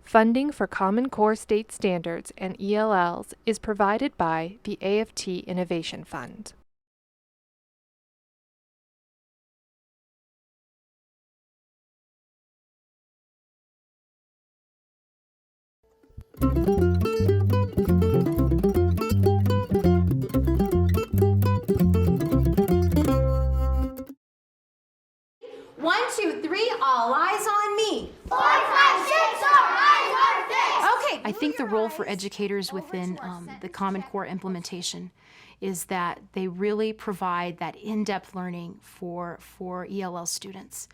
Funding for Common Core State Standards and ELLs is provided by the AFT Innovation Fund. One, two, three, all eyes on me. 4, 5, 6, all eyes are fixed. Okay. I think the role for educators within the Common Core implementation is that they really provide that in-depth learning for ELL students,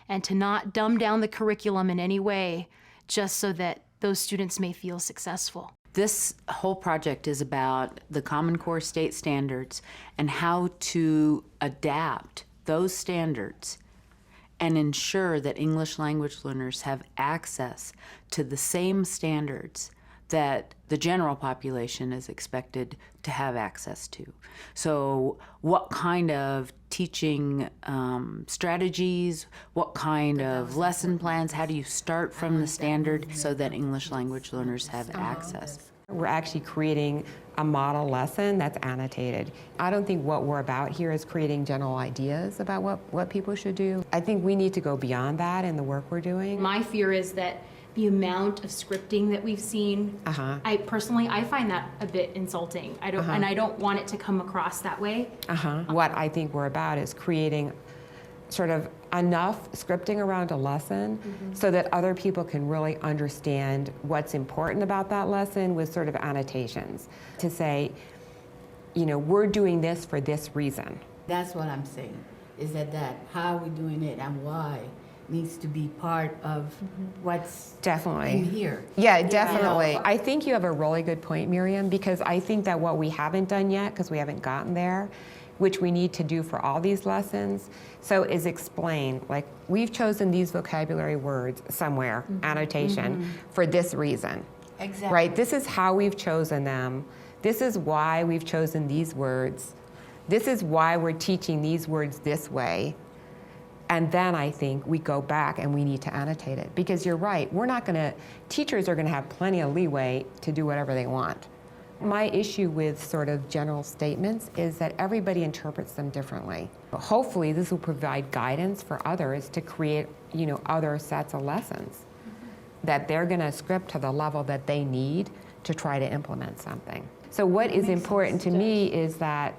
and to not dumb down the curriculum in any way just so that those students may feel successful. This whole project is about the Common Core state standards and how to adapt those standards and ensure that English language learners have access to the same standards that the general population is expected to have access to. So what kind of teaching strategies, what kind of lesson plans, how do you start from the standard so that English language learners have access? We're actually creating a model lesson that's annotated. I don't think what we're about here is creating general ideas about what people should do. I think we need to go beyond that in the work we're doing. My fear is that the amount of scripting that we've seen, I personally find that a bit insulting. And I don't want it to come across that way. What I think we're about is creating sort of enough scripting around a lesson so that other people can really understand what's important about that lesson with sort of annotations to say, you know, we're doing this for this reason. That's what I'm saying, is that how we're doing it and why needs to be part of what's definitely in here. Yeah, definitely. You know, I think you have a really good point, Miriam, because I think that what we haven't done yet, because we haven't gotten there, which we need to do for all these lessons, so is explain, like, we've chosen these vocabulary words somewhere, annotation, for this reason. Exactly. Right? This is how we've chosen them. This is why we've chosen these words. This is why we're teaching these words this way. And then I think we go back and we need to annotate it. Because you're right, teachers are gonna have plenty of leeway to do whatever they want. My issue with sort of general statements is that everybody interprets them differently. Hopefully this will provide guidance for others to create, you know, other sets of lessons that they're gonna script to the level that they need to try to implement something. So what is important to me is that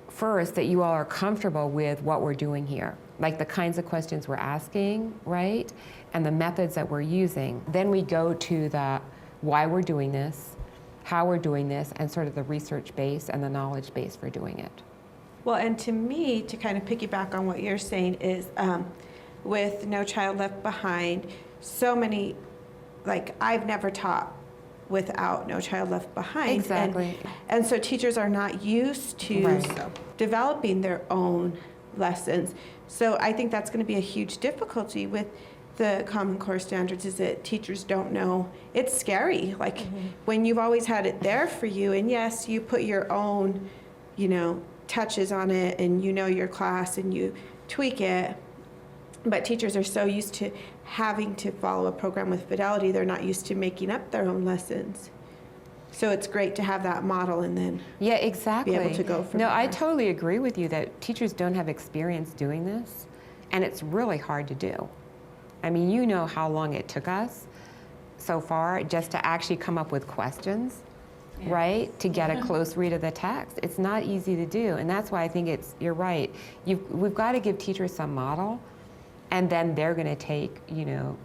first, that you all are comfortable with what we're doing here, like the kinds of questions we're asking, right? And the methods that we're using. Then we go to the why we're doing this, how we're doing this, and sort of the research base and the knowledge base for doing it. Well, and to me, to kind of piggyback on what you're saying is with No Child Left Behind, so many, like, I've never taught without No Child Left Behind. Exactly. And so teachers are not used to developing their own lessons. So I think that's going to be a huge difficulty with the Common Core standards, is that teachers don't know. It's scary, like when you've always had it there for you, and yes, you put your own, you know, touches on it, and you know your class and you tweak it, but teachers are so used to having to follow a program with fidelity, they're not used to making up their own lessons. So it's great to have that model and then be able to go from there. I totally agree with you that teachers don't have experience doing this, and it's really hard to do. I mean, you know how long it took us so far just to actually come up with questions, right? To get a close read of the text. It's not easy to do, and that's why I think you're right. We've got to give teachers some model, and then they're going to take, you know,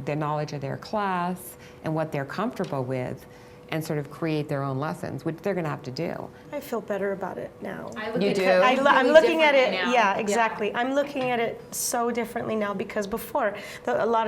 the knowledge of their class and what they're comfortable with and sort of create their own lessons, which they're going to have to do. I feel better about it now. You do? I'm looking at it, yeah, exactly. I'm looking at it so differently now, because before, a lot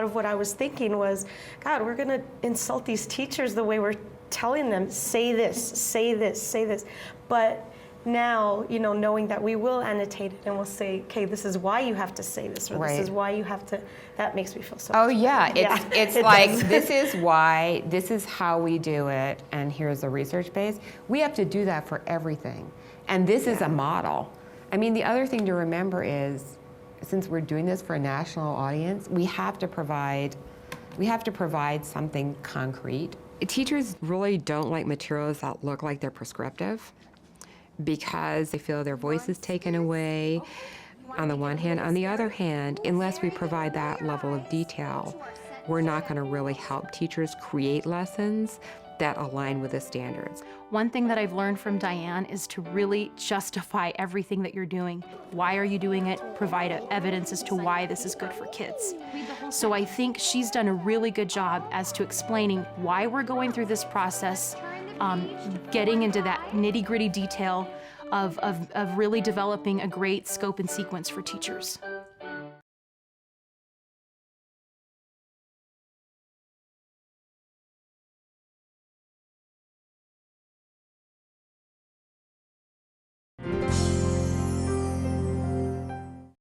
of what I was thinking was, God, we're going to insult these teachers the way we're telling them, say this, say this, say this. But now, you know, knowing that we will annotate it and we'll say, okay, this is why you have to say this, or this is why you have to, that makes me feel so much better. It's like, this is why, this is how we do it, and here's the research base. We have to do that for everything. And this is a model. I mean, the other thing to remember is, since we're doing this for a national audience, we have to provide We have to provide something concrete. Teachers really don't like materials that look like they're prescriptive because they feel their voice is taken away on the one hand. On the other hand, unless we provide that level of detail, we're not going to really help teachers create lessons that align with the standards. One thing that I've learned from Diane is to really justify everything that you're doing. Why are you doing it? Provide evidence as to why this is good for kids. So I think she's done a really good job as to explaining why we're going through this process, getting into that nitty-gritty detail of really developing a great scope and sequence for teachers.